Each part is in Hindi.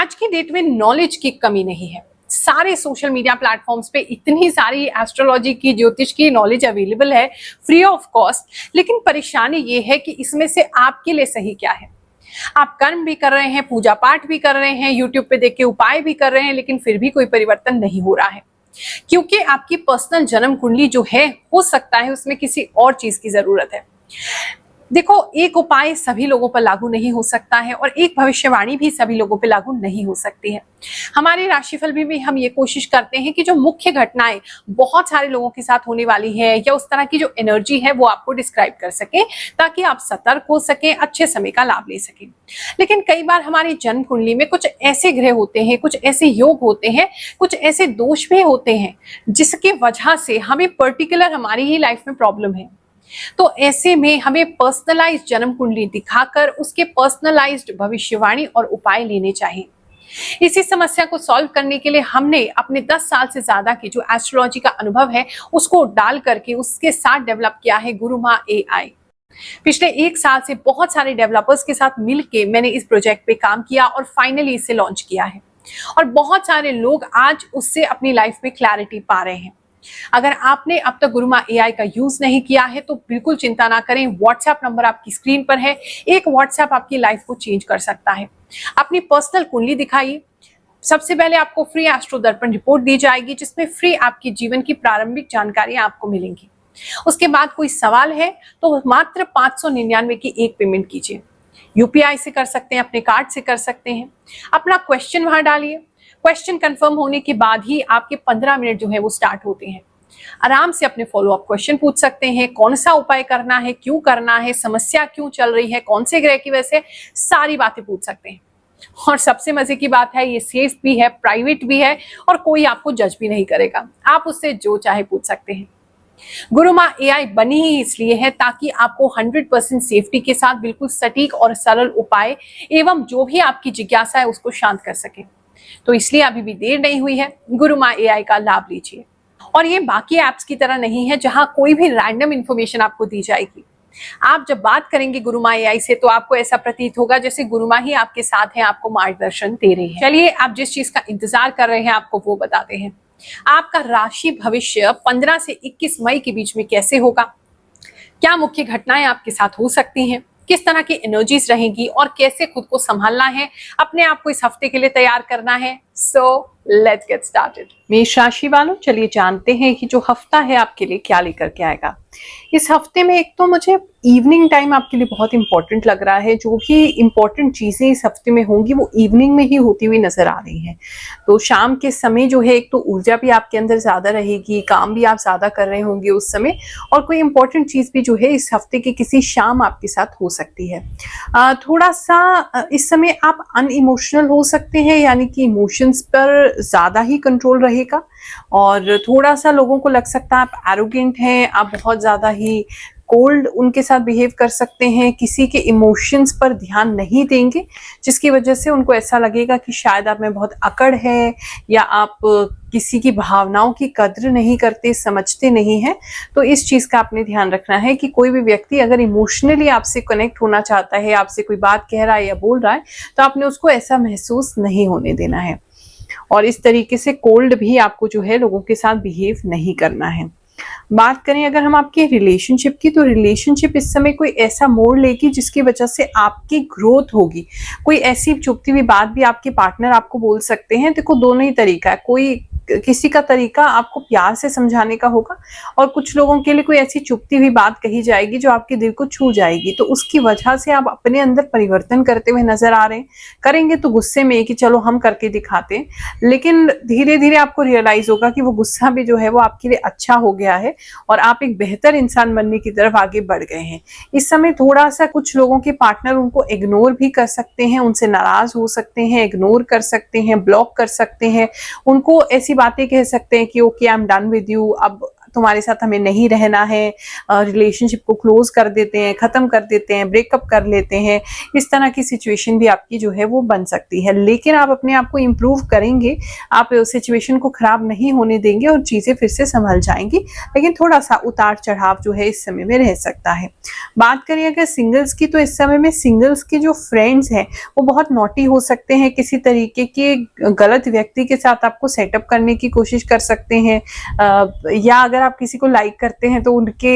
आज की डेट में नॉलेज की कमी नहीं है। सारे सोशल मीडिया प्लेटफॉर्म्स पे इतनी सारी एस्ट्रोलॉजी की, ज्योतिष की नॉलेज अवेलेबल है फ्री ऑफ कॉस्ट। लेकिन परेशानी ये है कि इसमें से आपके लिए सही क्या है। आप कर्म भी कर रहे हैं, पूजा पाठ भी कर रहे हैं, यूट्यूब पे देख के उपाय भी कर रहे हैं, लेकिन फिर भी कोई परिवर्तन नहीं हो रहा है, क्योंकि आपकी पर्सनल जन्म कुंडली जो है, हो सकता है उसमें किसी और चीज की जरूरत है। देखो, एक उपाय सभी लोगों पर लागू नहीं हो सकता है और एक भविष्यवाणी भी सभी लोगों पर लागू नहीं हो सकती है। हमारे राशिफल में भी हम ये कोशिश करते हैं कि जो मुख्य घटनाएं बहुत सारे लोगों के साथ होने वाली है या उस तरह की जो एनर्जी है वो आपको डिस्क्राइब कर सके, ताकि आप सतर्क हो सके, अच्छे समय का लाभ ले सके। लेकिन कई बार हमारी जन्म कुंडली में कुछ ऐसे ग्रह होते हैं, कुछ ऐसे योग होते हैं, कुछ ऐसे दोष भी होते हैं जिसकी वजह से हमें पर्टिकुलर हमारी ही लाइफ में प्रॉब्लम है। तो ऐसे में हमें पर्सनलाइज्ड जन्म कुंडली दिखाकर उसके पर्सनलाइज्ड भविष्यवाणी और उपाय लेने चाहिए। इसी समस्या को सॉल्व करने के लिए हमने अपने 10 साल से ज्यादा की जो एस्ट्रोलॉजी का अनुभव है उसको डाल करके उसके साथ डेवलप किया है गुरुमा एआई। पिछले 1 साल से बहुत सारे डेवलपर्स के साथ मिलके मैंने इस प्रोजेक्ट पे काम किया और फाइनली इसे लॉन्च किया है और बहुत सारे लोग आज उससे अपनी लाइफ में क्लैरिटी पा रहे हैं। अगर आपने अब तक गुरुमा एआई का यूज नहीं किया है तो बिल्कुल चिंता ना करें। व्हाट्सएप नंबर आपकी स्क्रीन पर है। एक व्हाट्सएप आपकी लाइफ को चेंज कर सकता है। अपनी पर्सनल कुंडली दिखाइए। सबसे पहले आपको फ्री एस्ट्रो दर्पण रिपोर्ट दी जाएगी, जिसमें फ्री आपके जीवन की प्रारंभिक जानकारियां आपको मिलेंगी। उसके बाद कोई सवाल है तो मात्र 599 की एक पेमेंट कीजिए। यूपीआई से कर सकते हैं, अपने कार्ड से कर सकते हैं। अपना क्वेश्चन वहां डालिए। क्वेश्चन कंफर्म होने के बाद ही आपके 15 मिनट जो है वो स्टार्ट होते हैं। आराम से अपने फॉलो अप क्वेश्चन पूछ सकते हैं। कौन सा उपाय करना है, क्यों करना है, समस्या क्यों चल रही है, कौन से ग्रह की वजह से, सारी बातें पूछ सकते हैं। और सबसे मजे की बात है, ये सेफ भी है, प्राइवेट भी है और कोई आपको जज भी नहीं करेगा। आप उससे जो चाहे पूछ सकते हैं। गुरुमा एआई बनी ही इसलिए है ताकि आपको 100% सेफ्टी के साथ बिल्कुल सटीक और सरल उपाय एवं जो भी आपकी जिज्ञासा है उसको शांत कर सके। तो इसलिए अभी भी देर नहीं हुई है, गुरुमा एआई का लाभ लीजिए। और ये बाकी एप्स की तरह नहीं है जहां कोई भी रैंडम इंफॉर्मेशन आपको दी जाएगी। आप जब बात करेंगे गुरुमा एआई से तो आपको ऐसा प्रतीत होगा जैसे गुरुमा ही आपके साथ है, आपको मार्गदर्शन दे रही है। चलिए, आप जिस चीज का इंतजार कर रहे हैं आपको वो बताते हैं। आपका राशि भविष्य 15 से 21 मई के बीच में कैसे होगा, क्या मुख्य घटनाएं आपके साथ हो सकती हैं, किस तरह की एनर्जीज रहेंगी और कैसे खुद को संभालना है, अपने आप को इस हफ्ते के लिए तैयार करना है। So let's get started. मेष राशि वालों, चलिए जानते हैं कि जो हफ्ता है आपके लिए क्या लेकर के आएगा। इस हफ्ते में एक तो मुझे इवनिंग टाइम आपके लिए बहुत इंपॉर्टेंट लग रहा है। जो भी इंपॉर्टेंट चीजें इस हफ्ते में होंगी वो इवनिंग में ही होती हुई नजर आ रही हैं। तो शाम के समय जो है, एक तो ऊर्जा भी आपके अंदर ज्यादा रहेगी, काम भी आप ज्यादा कर रहे होंगे उस समय, और कोई इंपॉर्टेंट चीज भी जो है इस हफ्ते की किसी शाम आपके साथ हो सकती है। थोड़ा सा इस समय आप अनइमोशनल हो सकते हैं, यानी कि इमोशंस पर ज्यादा ही कंट्रोल रहेगा और थोड़ा सा लोगों को लग सकता है आप एरोगेंट हैं, आप बहुत ज्यादा ही कोल्ड उनके साथ बिहेव कर सकते हैं, किसी के इमोशंस पर ध्यान नहीं देंगे, जिसकी वजह से उनको ऐसा लगेगा कि शायद आप में बहुत अकड़ है या आप किसी की भावनाओं की कद्र नहीं करते, समझते नहीं हैं। तो इस चीज का आपने ध्यान रखना है कि कोई भी व्यक्ति अगर इमोशनली आपसे कनेक्ट होना चाहता है, आपसे कोई बात कह रहा है या बोल रहा है, तो आपने उसको ऐसा महसूस नहीं होने देना है और इस तरीके से कोल्ड भी आपको जो है लोगों के साथ बिहेव नहीं करना है। बात करें अगर हम आपके रिलेशनशिप की, तो रिलेशनशिप इस समय कोई ऐसा मोड़ लेगी जिसकी वजह से आपकी ग्रोथ होगी। कोई ऐसी चुभती हुई बात भी आपके पार्टनर आपको बोल सकते हैं। देखो, दोनों ही तरीका है। कोई किसी का तरीका आपको प्यार से समझाने का होगा और कुछ लोगों के लिए कोई ऐसी चुभती हुई बात कही जाएगी जो आपके दिल को छू जाएगी। तो उसकी वजह से आप अपने अंदर परिवर्तन करते हुए नजर आ रहे हैं। करेंगे तो गुस्से में कि चलो हम करके दिखाते हैं, लेकिन धीरे धीरे आपको रियलाइज होगा कि वो गुस्सा भी जो है वो आपके लिए अच्छा हो गया है और आप एक बेहतर इंसान बनने की तरफ आगे बढ़ गए हैं। इस समय थोड़ा सा कुछ लोगों के पार्टनर उनको इग्नोर भी कर सकते हैं, उनसे नाराज हो सकते हैं, इग्नोर कर सकते हैं, ब्लॉक कर सकते हैं, उनको ऐसी बातें कह सकते हैं कि okay I am done with you, अब तुम्हारे साथ हमें नहीं रहना है, रिलेशनशिप को क्लोज कर देते हैं, खत्म कर देते हैं, ब्रेकअप कर लेते हैं। इस तरह की सिचुएशन भी आपकी जो है वो बन सकती है, लेकिन आप अपने आप को इम्प्रूव करेंगे, आप सिचुएशन को खराब नहीं होने देंगे और चीजें फिर से संभल जाएंगी। लेकिन थोड़ा सा उतार चढ़ाव जो है इस समय में रह सकता है। बात करें अगर सिंगल्स की, तो इस समय में सिंगल्स के जो फ्रेंड्स हैं वो बहुत नॉटी हो सकते हैं, किसी तरीके के गलत व्यक्ति के साथ आपको सेटअप करने की कोशिश कर सकते हैं, या अगर आप किसी को लाइक करते हैं तो उनके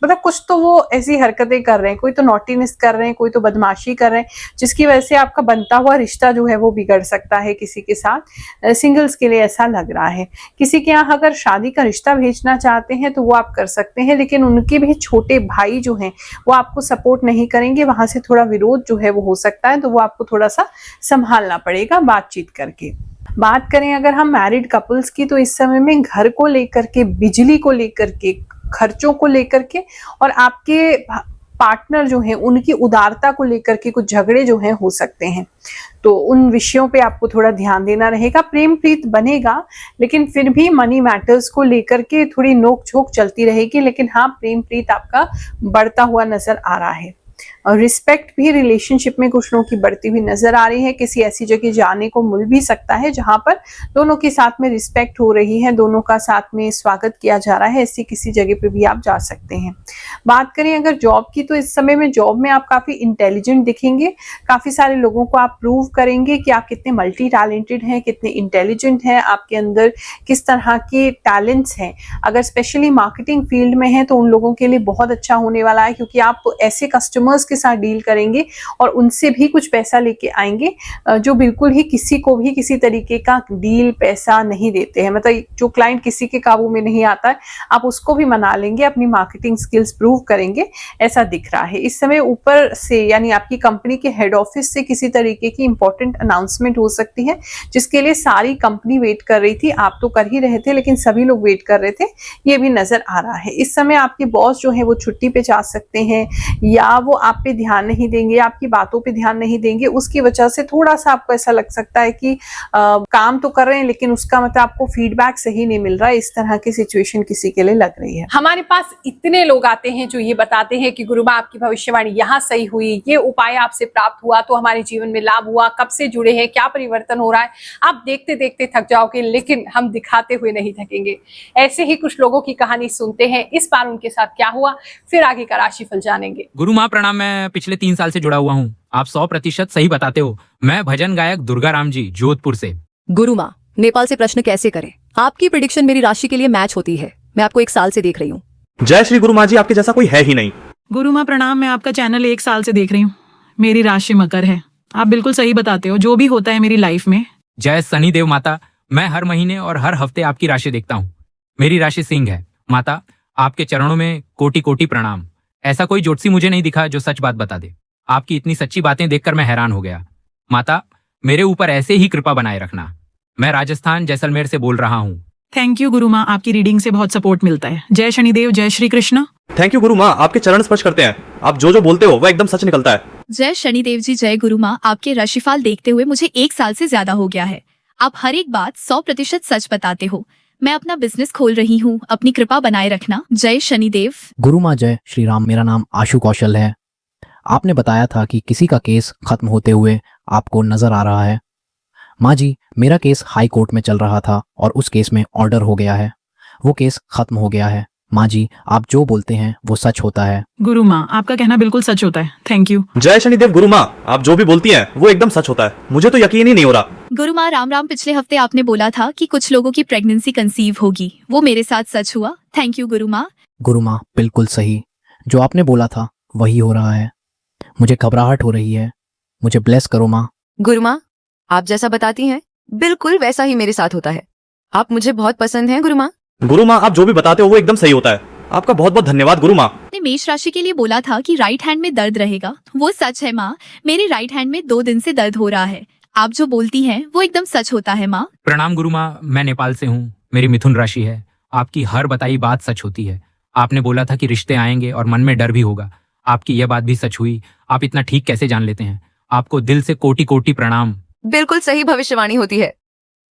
मतलब कुछ तो वो ऐसी हरकतें कर रहे हैं, कोई तो नॉटीनेस कर रहे हैं, कोई तो बदमाशी कर रहे हैं, जिसकी वजह से आपका बनता हुआ रिश्ता जो है वो बिगड़ सकता है किसी के साथ। सिंगल्स के लिए ऐसा लग रहा है। किसी के यहाँ अगर शादी का रिश्ता भेजना चाहते हैं तो वो आप कर सकते हैं, लेकिन उनके भी छोटे भाई जो हैं वो आपको सपोर्ट नहीं करेंगे, वहां से थोड़ा विरोध जो है वो हो सकता है, तो वो आपको थोड़ा सा संभालना पड़ेगा बातचीत करके। बात करें अगर हम मैरिड कपल्स की, तो इस समय में घर को लेकर के, बिजली को लेकर के, खर्चों को लेकर के और आपके पार्टनर जो है उनकी उदारता को लेकर के कुछ झगड़े जो हैं हो सकते हैं, तो उन विषयों पे आपको थोड़ा ध्यान देना रहेगा। प्रेम प्रीत बनेगा, लेकिन फिर भी मनी मैटर्स को लेकर के थोड़ी नोक झोंक चलती रहेगी, लेकिन हाँ प्रेम प्रीत आपका बढ़ता हुआ नजर आ रहा है। और रिस्पेक्ट भी रिलेशनशिप में कुछ लोगों की बढ़ती हुई नजर आ रही है। किसी ऐसी जगह जाने को मिल भी सकता है जहां पर दोनों के साथ में रिस्पेक्ट हो रही है, दोनों का साथ में स्वागत किया जा रहा है, ऐसी किसी जगह पे भी आप जा सकते हैं। बात करें अगर जॉब की, तो इस समय में जॉब में आप काफी इंटेलिजेंट दिखेंगे, काफी सारे लोगों को आप प्रूव करेंगे कि आप कितने मल्टी टैलेंटेड हैं, कितने इंटेलिजेंट हैं, आपके अंदर किस तरह के टैलेंट्स हैं। अगर स्पेशली मार्केटिंग फील्ड में है तो उन लोगों के लिए बहुत अच्छा होने वाला है, क्योंकि आप ऐसे कस्टमर्स के साथ डील करेंगे और उनसे भी कुछ पैसा लेके आएंगे जो बिल्कुल ही किसी को भी किसी तरीके का डील पैसा नहीं देते हैं। मतलब जो क्लाइंट किसी के काबू में नहीं आता है, आप उसको भी मना लेंगे, अपनी मार्केटिंग स्किल्स प्रूव करेंगे, ऐसा दिख रहा है। इस समय ऊपर से यानी आपकी कंपनी के हेड ऑफिस से किसी तरीके की इंपॉर्टेंट अनाउंसमेंट हो सकती है, जिसके लिए सारी कंपनी वेट कर रही थी। आप तो कर ही रहे थे, लेकिन सभी लोग वेट कर रहे थे, ये भी नजर आ रहा है। इस समय आपके बॉस जो है वो छुट्टी पे जा सकते हैं, या वो आप पे ध्यान नहीं देंगे, आपकी बातों पे ध्यान नहीं देंगे। उसकी वजह से थोड़ा सा आपको ऐसा लग सकता है कि काम तो कर रहे हैं, लेकिन उसका मतलब आपको फीडबैक सही नहीं मिल रहा है। इस तरह की सिचुएशन किसी के लिए लग रही है। हमारे पास इतने लोग आते हैं जो ये बताते हैं कि गुरुमा आपकी भविष्यवाणी यहाँ सही हुई, ये उपाय आपसे प्राप्त हुआ तो हमारे जीवन में लाभ हुआ, कब से जुड़े हैं, क्या परिवर्तन हो रहा है। आप देखते देखते थक जाओगे, लेकिन हम दिखाते हुए नहीं थकेंगे। ऐसे ही कुछ लोगों की कहानी सुनते हैं, इस बार उनके साथ क्या हुआ, फिर आगे का राशिफल जानेंगे। गुरु माँ प्रणाम। मैं पिछले 3 साल से जुड़ा हुआ हूँ। आप 100% सही बताते हो। मैं भजन गायक दुर्गा राम जी, जोधपुर से। गुरु माँ, नेपाल से प्रश्न कैसे करें? आपकी प्रेडिक्शन मेरी राशि के लिए मैच होती है। मैं आपको 1 साल से देख रही हूँ। जय श्री गुरु माँ जी, आपके जैसा कोई है ही नहीं। गुरु माँ प्रणाम। मैं आपका चैनल 1 साल से देख रही हूँ। मेरी राशि मकर है। आप बिल्कुल सही बताते हो, जो भी होता है मेरी लाइफ में। जय शनिदेव माता। मैं हर महीने और हर हफ्ते आपकी राशि देखता हूँ। मेरी राशि सिंह है। माता, आपके चरणों में कोटि कोटि प्रणाम। ऐसा कोई ज्योतिषी मुझे नहीं दिखा जो सच बात बता दे। आपकी इतनी सच्ची बातें देखकर मैं हैरान हो गया। माता, मेरे ऊपर ऐसे ही कृपा बनाए रखना। मैं राजस्थान जैसलमेर से बोल रहा हूँ। थैंक यू गुरु माँ, आपकी रीडिंग से बहुत सपोर्ट मिलता है। जय शनिदेव, जय श्री कृष्ण। थैंक यू गुरु माँ, आपके चरण स्पर्श करते हैं। आप जो बोलते हो वो एकदम सच निकलता है। जय शनिदेव जी, जय गुरु माँ। आपके राशिफल देखते हुए मुझे 1 साल से ज्यादा हो गया है। आप हर एक बात 100% सच बताते हो। मैं अपना बिजनेस खोल रही हूँ, अपनी कृपा बनाए रखना। जय शनिदेव। गुरु माँ जय श्री राम। मेरा नाम आशु कौशल है। आपने बताया था कि किसी का केस खत्म होते हुए आपको नजर आ रहा है। माँ जी, मेरा केस हाई कोर्ट में चल रहा था और उस केस में ऑर्डर हो गया है। वो केस खत्म हो गया है। माँ जी, आप जो बोलते हैं वो सच होता है। गुरु माँ, आपका कहना बिल्कुल सच होता है। Thank you. जय शनिदेव गुरु माँ, आप जो भी बोलती हैं वो एकदम सच होता है। मुझे तो यकीन ही नहीं हो रहा। गुरु माँ राम राम। पिछले हफ्ते आपने बोला था कि कुछ लोगों की प्रेगनेंसी कंसीव होगी, वो मेरे साथ सच हुआ। थैंक यू गुरु माँ। गुरु माँ, बिल्कुल सही। जो आपने बोला था वही हो रहा है। मुझे घबराहट हो रही है। मुझे ब्लेस करो माँ। गुरु माँ, आप जैसा बताती हैं बिल्कुल वैसा ही मेरे साथ होता है। आप मुझे बहुत पसंद हैं गुरु माँ। गुरु माँ, आप जो भी बताते हो वो एकदम सही होता है। आपका बहुत बहुत धन्यवाद गुरु माँ। ने मेष राशि के लिए बोला था कि राइट हैंड में दर्द रहेगा, वो सच है माँ। मेरे राइट हैंड में 2 दिन से दर्द हो रहा है। आप जो बोलती हैं वो एकदम सच होता है माँ। प्रणाम गुरु माँ। मैं नेपाल से हूँ। मेरी मिथुन राशि है। आपकी हर बताई बात सच होती है। आपने बोला था कि रिश्ते आएंगे और मन में डर भी होगा। आपकी यह बात भी सच हुई। आप इतना ठीक कैसे जान लेते हैं? आपको दिल से कोटि कोटि प्रणाम। बिल्कुल सही भविष्यवाणी होती है।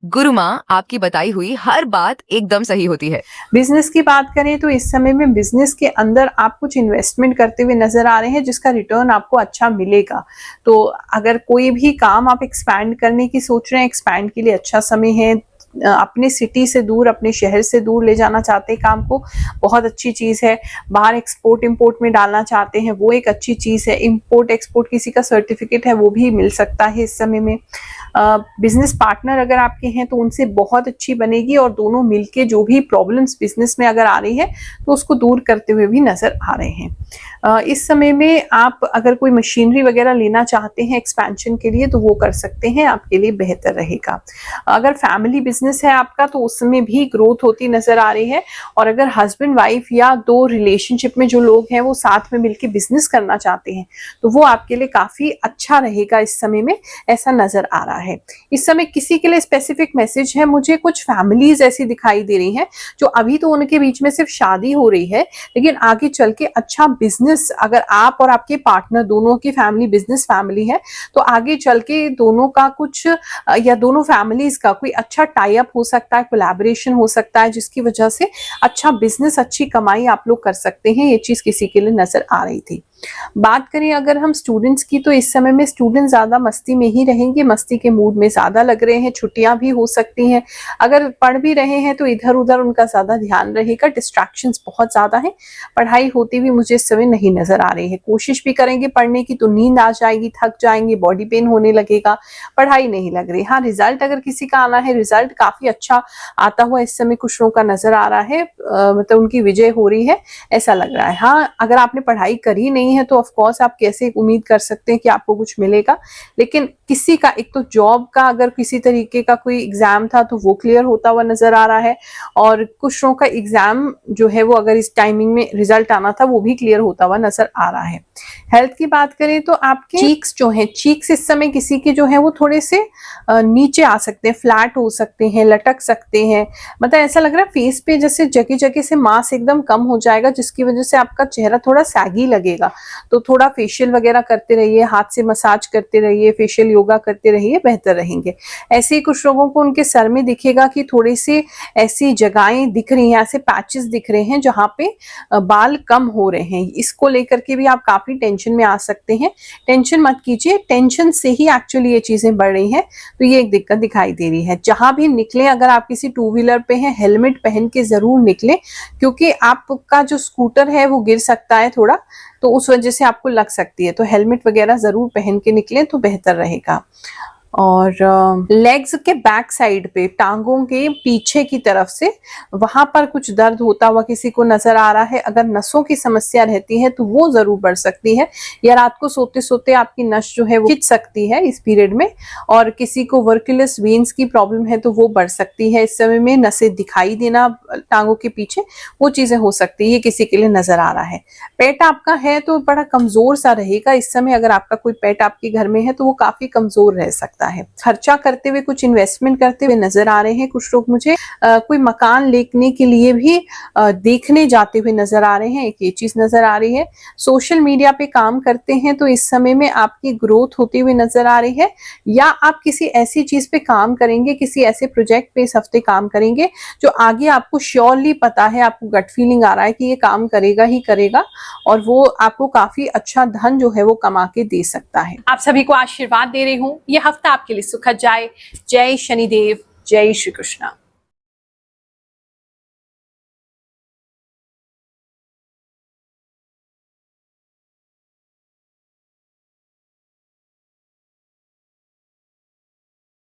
गुरु माँ, आपकी बताई हुई हर बात एकदम सही होती है। बिजनेस की बात करें तो इस समय में बिजनेस के अंदर आप कुछ इन्वेस्टमेंट करते हुए नजर आ रहे हैं जिसका रिटर्न आपको अच्छा मिलेगा। तो अगर कोई भी काम आप एक्सपैंड करने की सोच रहे हैं, एक्सपैंड के लिए अच्छा समय है। अपने सिटी से दूर, अपने शहर से दूर ले जाना चाहते हैं काम को, बहुत अच्छी चीज है। बाहर एक्सपोर्ट इंपोर्ट में डालना चाहते हैं, वो एक अच्छी चीज है। इंपोर्ट एक्सपोर्ट किसी का सर्टिफिकेट है वो भी मिल सकता है इस समय में। बिजनेस पार्टनर अगर आपके हैं तो उनसे बहुत अच्छी बनेगी और दोनों मिलके जो भी प्रॉब्लम्स बिजनेस में अगर आ रही है तो उसको दूर करते हुए भी नजर आ रहे हैं। इस समय में आप अगर कोई मशीनरी वगैरह लेना चाहते हैं एक्सपेंशन के लिए तो वो कर सकते हैं, आपके लिए बेहतर रहेगा। अगर फैमिली बिजनेस है आपका तो उसमें भी ग्रोथ होती नजर आ रही है। और अगर हस्बैंड वाइफ या दो रिलेशनशिप में जो लोग हैं वो साथ में मिलकर बिजनेस करना चाहते हैं तो वो आपके लिए काफी अच्छा रहेगा इस समय में, ऐसा नजर आ रहा है। इस समय किसी के लिए स्पेसिफिक मैसेज है, मुझे कुछ फैमिलीज ऐसी दिखाई दे रही हैं जो अभी तो उनके बीच में सिर्फ शादी हो रही है लेकिन आगे चल के अच्छा बिजनेस, अगर आप और आपके पार्टनर दोनों की फैमिली बिजनेस फैमिली है तो आगे चल के दोनों का कुछ या दोनों फैमिलीज का कोई अच्छा टाई अप हो सकता है, कोलैबोरेशन हो सकता है जिसकी वजह से अच्छा बिजनेस, अच्छी कमाई आप लोग कर सकते हैं। ये चीज किसी के लिए नजर आ रही थी। बात करें अगर हम स्टूडेंट्स की तो इस समय में स्टूडेंट ज्यादा मस्ती में ही रहेंगे, मस्ती के मूड में ज्यादा लग रहे हैं, छुट्टियां भी हो सकती हैं। अगर पढ़ भी रहे हैं तो इधर उधर उनका ज्यादा ध्यान रहेगा, डिस्ट्रैक्शंस बहुत ज्यादा है। पढ़ाई होती हुई मुझे इस समय नहीं नजर आ रही है। कोशिश भी करेंगे पढ़ने की तो नींद आ जाएगी, थक जाएंगे, बॉडी पेन होने लगेगा, पढ़ाई नहीं लग रही। हाँ, रिजल्ट अगर किसी का आना है, रिजल्ट काफी अच्छा आता हुआ इस समय कुछ लोगों का नजर आ रहा है, मतलब उनकी विजय हो रही है ऐसा लग रहा है। हाँ, अगर आपने पढ़ाई करी नहीं है तो ऑफ कोर्स आप कैसे उम्मीद कर सकते हैं कि आपको कुछ मिलेगा। लेकिन किसी का एक तो जॉब का अगर किसी तरीके का कोई एग्जाम था तो वो क्लियर होता हुआ नजर आ रहा है और कुछ लोगों का एग्जाम जो है वो अगर इस टाइमिंग में रिजल्ट आना था वो भी क्लियर होता हुआ नजर आ रहा है। हेल्थ की बात करें तो आपके चीक्स जो है, चीक्स इस समय किसी के जो है वो थोड़े से नीचे आ सकते हैं, फ्लैट हो सकते हैं, लटक सकते हैं। मतलब ऐसा लग रहा है फेस पे जैसे जगह जगह से मांस एकदम कम हो जाएगा जिसकी वजह से आपका चेहरा थोड़ा सैगी लगेगा। तो थोड़ा फेशियल वगैरह करते रहिए, हाथ से मसाज करते रहिए, फेशियल योगा करते रहिए, बेहतर रहेंगे। ऐसे ही कुछ लोगों को उनके सर में दिखेगा कि थोड़ी सी ऐसी जगहें दिख रही हैं, ऐसे पैचेस दिख रहे हैं जहां पे बाल कम हो रहे हैं। इसको लेकर के भी आप काफी टेंशन में आ सकते हैं। टेंशन मत कीजिए, टेंशन से ही एक्चुअली ये चीजें बढ़ रही हैं तो ये एक दिक्कत दिखाई दे रही है। जहां भी निकले, अगर आप किसी टू व्हीलर पे हैं, हेलमेट पहन के जरूर निकले क्योंकि आपका जो स्कूटर है वो गिर सकता है थोड़ा, तो उस वजह से आपको लग सकती है। तो हेलमेट वगैरह जरूर पहन के निकले तो बेहतर रहेगा। और लेग्स के बैक साइड पे, टांगों के पीछे की तरफ से वहां पर कुछ दर्द होता हुआ किसी को नजर आ रहा है। अगर नसों की समस्या रहती है तो वो जरूर बढ़ सकती है, या रात को सोते सोते आपकी नस जो है वो खिंच सकती है इस पीरियड में। और किसी को वर्कुलस वेन्स की प्रॉब्लम है तो वो बढ़ सकती है इस समय में। नसें दिखाई देना टांगों के पीछे, वो चीजें हो सकती है, किसी के लिए नजर आ रहा है। पेट आपका है तो बड़ा कमजोर सा रहेगा इस समय। अगर आपका कोई पेट आपके घर में है तो वो काफी कमजोर रह सकता है। खर्चा करते हुए, कुछ इन्वेस्टमेंट करते हुए नजर आ रहे हैं कुछ लोग। मुझे कोई मकान लेने के लिए भी देखने जाते हुए नजर आ रहे हैं, एक ये चीज नजर आ रही है। सोशल मीडिया पे काम करते हैं तो इस समय में आपकी ग्रोथ होती हुई नजर आ रही है, या आप किसी ऐसी चीज पे काम करेंगे, किसी ऐसे प्रोजेक्ट पे इस हफ्ते काम करेंगे जो आगे आपको श्योरली पता है, आपको गट फीलिंग आ रहा है कि ये काम करेगा ही करेगा और वो आपको काफी अच्छा धन जो है वो कमा के दे सकता है। आप सभी को आशीर्वाद दे रही हूँ, ये हफ्ता आपके लिए सुखद जाए। जय शनिदेव, जय श्री कृष्णा।